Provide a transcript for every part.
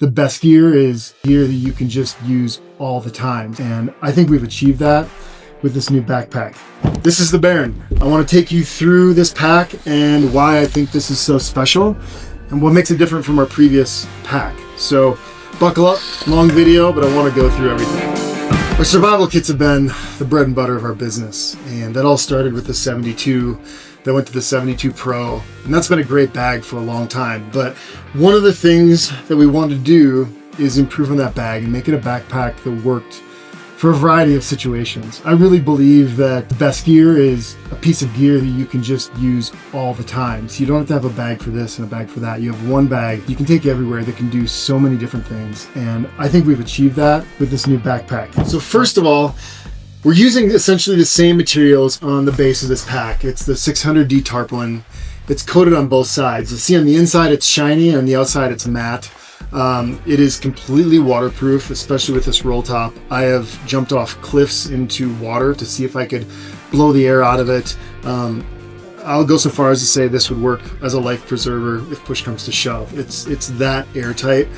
the best gear is gear that you can just use all the time. And I think we've achieved that with this new backpack. This is the Barron. I want to take you through this pack and why I think this is so special and what makes it different from our previous pack. So buckle up, long video, but I want to go through everything. Our survival kits have been the bread and butter of our business, and that all started with the 72. That went to the 72 Pro, and that's been a great bag for a long time. But one of the things that we wanted to do is improve on that bag and make it a backpack that worked for a variety of situations. I really believe that the best gear is a piece of gear that you can just use all the time. So you don't have to have a bag for this and a bag for that. You have one bag you can take everywhere that can do so many different things. And I think we've achieved that with this new backpack. So first of all, we're using essentially the same materials on the base of this pack. It's the 600D tarpaulin. It's coated on both sides. You see on the inside it's shiny, and on the outside it's matte. It is completely waterproof, especially with this roll top. I have jumped off cliffs into water to see if I could blow the air out of it. I'll go so far as to say this would work as a life preserver if push comes to shove. It's that airtight.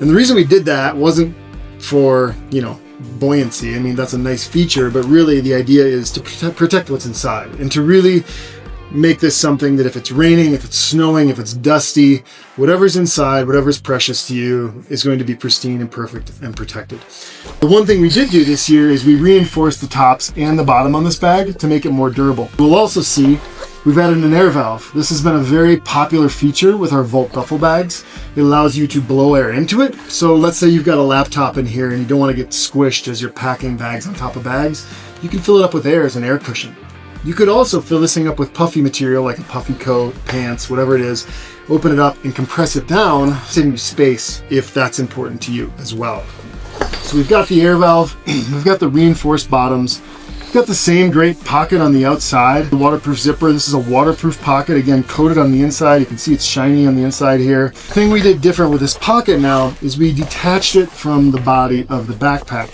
And the reason we did that wasn't for, buoyancy. I mean, that's a nice feature, but really the idea is to protect what's inside and to really make this something that if it's raining, if it's snowing, if it's dusty, whatever's inside, whatever's precious to you is going to be pristine and perfect and protected. The one thing we did do this year is we reinforced the tops and the bottom on this bag to make it more durable. We'll also see we've added an air valve. This has been a very popular feature with our Volt duffel bags. It allows you to blow air into it. So let's say you've got a laptop in here and you don't want to get squished as you're packing bags on top of bags. You can fill it up with air as an air cushion. You could also fill this thing up with puffy material like a puffy coat, pants, whatever it is, open it up and compress it down, saving you space if that's important to you as well. So we've got the air valve, we've got the reinforced bottoms, we've got the same great pocket on the outside, the waterproof zipper. This is a waterproof pocket, again, coated on the inside. You can see it's shiny on the inside here. The thing we did different with this pocket now is we detached it from the body of the backpack.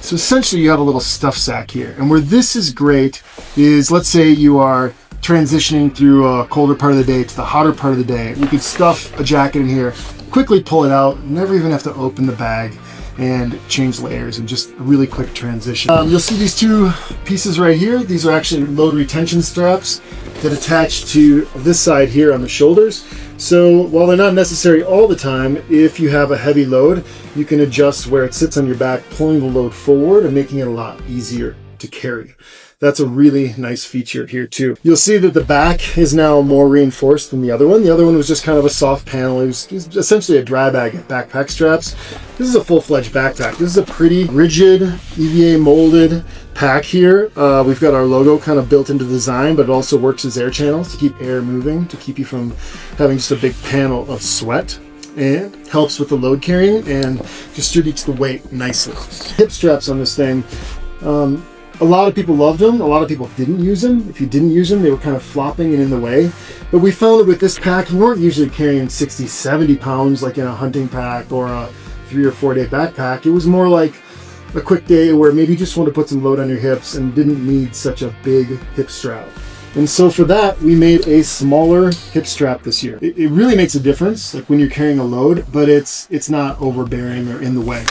So essentially you have a little stuff sack here. And where this is great is, let's say you are transitioning through a colder part of the day to the hotter part of the day. You could stuff a jacket in here, quickly pull it out, never even have to open the bag and change layers, and just a really quick transition. You'll see these two pieces right here. These are actually load retention straps that attach to this side here on the shoulders. So while they're not necessary all the time, if you have a heavy load, you can adjust where it sits on your back, pulling the load forward and making it a lot easier to carry. That's a really nice feature here too. You'll see that the back is now more reinforced than the other one. The other one was just kind of a soft panel. It was essentially a dry bag of backpack straps. This is a full-fledged backpack. This is a pretty rigid EVA molded pack here. We've got our logo kind of built into the design, but it also works as air channels to keep air moving, to keep you from having just a big panel of sweat. And helps with the load carrying and distributes the weight nicely. Hip straps on this thing. A lot of people loved them. A lot of people didn't use them. If you didn't use them, they were kind of flopping and in the way. But we found that with this pack, you weren't usually carrying 60, 70 pounds like in a hunting pack or a 3 or 4 day backpack. It was more like a quick day where maybe you just want to put some load on your hips and didn't need such a big hip strap. And so for that, we made a smaller hip strap this year. It really makes a difference, like when you're carrying a load, but it's not overbearing or in the way.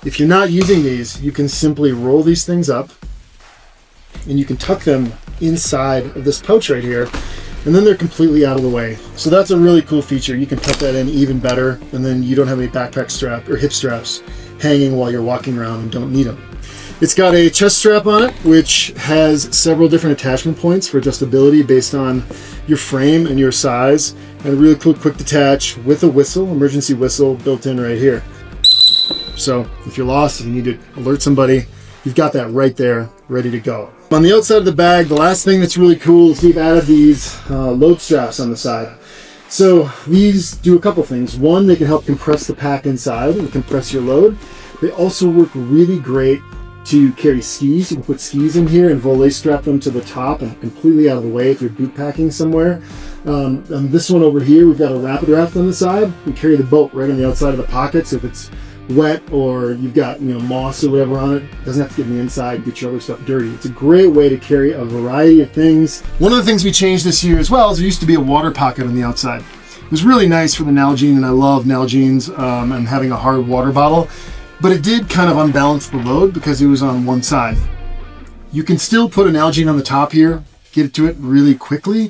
If you're not using these, you can simply roll these things up, and you can tuck them inside of this pouch right here, and then they're completely out of the way. So that's a really cool feature. You can tuck that in even better, and then you don't have any backpack strap or hip straps hanging while you're walking around and don't need them. It's got a chest strap on it, which has several different attachment points for adjustability based on your frame and your size, and a really cool quick detach with a whistle, emergency whistle built in right here. So if you're lost and you need to alert somebody, you've got that right there, ready to go. On the outside of the bag, the last thing that's really cool is we've added these load straps on the side. So these do a couple things. One, they can help compress the pack inside and compress your load. They also work really great to carry skis. You can put skis in here and volet strap them to the top and completely out of the way if you're boot packing somewhere. On this one over here, we've got a rapid raft on the side. We carry the boat right on the outside of the pocket, so if it's wet or you've got moss or whatever on it, it doesn't have to get in the inside and get your other stuff dirty. It's a great way to carry a variety of things. One of the things we changed this year as well is there used to be a water pocket on the outside. It was really nice for the Nalgene, and I love Nalgenes and having a hard water bottle, but it did kind of unbalance the load because it was on one side. You can still put an Nalgene on the top here, get it to it really quickly,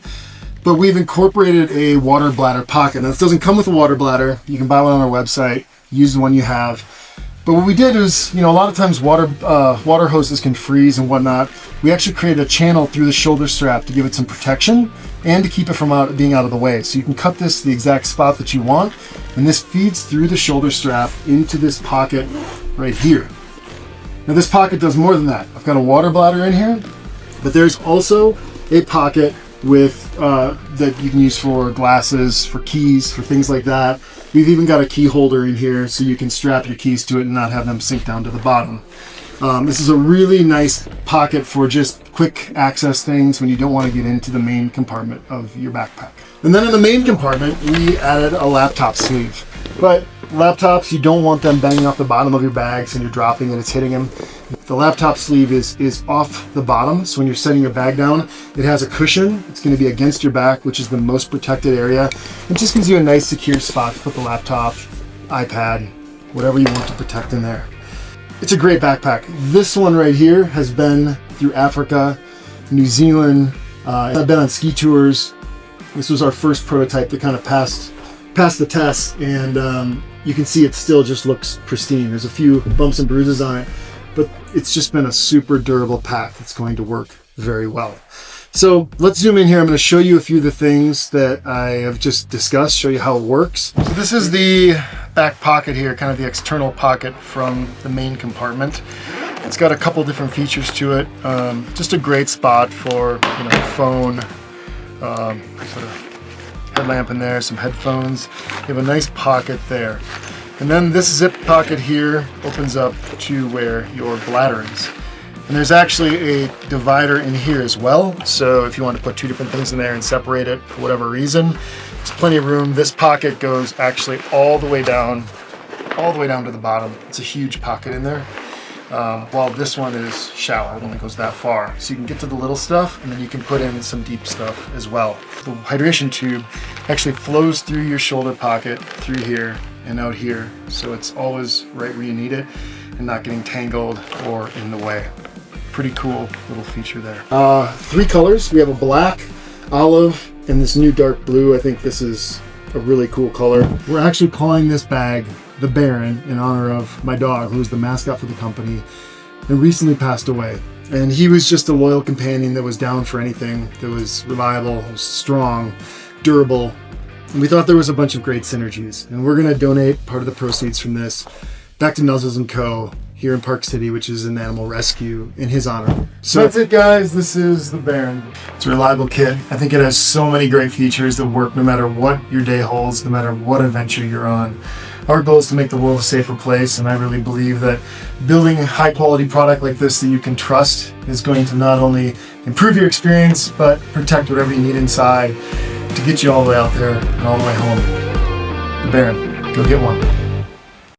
but we've incorporated a water bladder pocket. Now this doesn't come with a water bladder. You can buy one on our website, use the one you have. But what we did is, a lot of times water hoses can freeze and whatnot. We actually created a channel through the shoulder strap to give it some protection and to keep it from being out of the way. So you can cut this to the exact spot that you want, and this feeds through the shoulder strap into this pocket right here. Now this pocket does more than that. I've got a water bladder in here, but there's also a pocket with that you can use for glasses, for keys, for things like that. We've even got a key holder in here so you can strap your keys to it and not have them sink down to the bottom. This is a really nice pocket for just quick access things when you don't want to get into the main compartment of your backpack. And then in the main compartment, we added a laptop sleeve. But laptops, you don't want them banging off the bottom of your bags and you're dropping and it's hitting them. The laptop sleeve is off the bottom, so when you're setting your bag down, it has a cushion. It's going to be against your back, which is the most protected area. It just gives you a nice secure spot to put the laptop, iPad, whatever you want to protect in there. It's a great backpack. This one right here has been through Africa, New Zealand. I've been on ski tours. This was our first prototype that kind of passed the test, and you can see it still just looks pristine. There's a few bumps and bruises on it, but it's just been a super durable pack that's going to work very well. So let's zoom in here. I'm going to show you a few of the things that I have just discussed, show you how it works. So this is the back pocket here, kind of the external pocket from the main compartment. It's got a couple different features to it. Just a great spot for phone, sort of headlamp in there, some headphones. You have a nice pocket there. And then this zip pocket here opens up to where your bladder is. And there's actually a divider in here as well. So if you want to put two different things in there and separate it for whatever reason, there's plenty of room. This pocket goes actually all the way down to the bottom. It's a huge pocket in there. While this one is shallow, it only goes that far. So you can get to the little stuff, and then you can put in some deep stuff as well. The hydration tube actually flows through your shoulder pocket, through here and out here. So it's always right where you need it and not getting tangled or in the way. Pretty cool little feature there. 3 colors. We have a black, olive, and this new dark blue. I think this is a really cool color. We're actually calling this bag the Barron in honor of my dog, who was the mascot for the company and recently passed away. And he was just a loyal companion that was down for anything, that was reliable, was strong, durable. And we thought there was a bunch of great synergies. And we're going to donate part of the proceeds from this back to Nuzzles & Co. here in Park City, which is an animal rescue in his honor. So that's it, guys. This is the Barron. It's a reliable kit. I think it has so many great features that work no matter what your day holds, no matter what adventure you're on. Our goal is to make the world a safer place, and I really believe that building a high quality product like this that you can trust is going to not only improve your experience, but protect whatever you need inside to get you all the way out there and all the way home. The Barron. Go get one.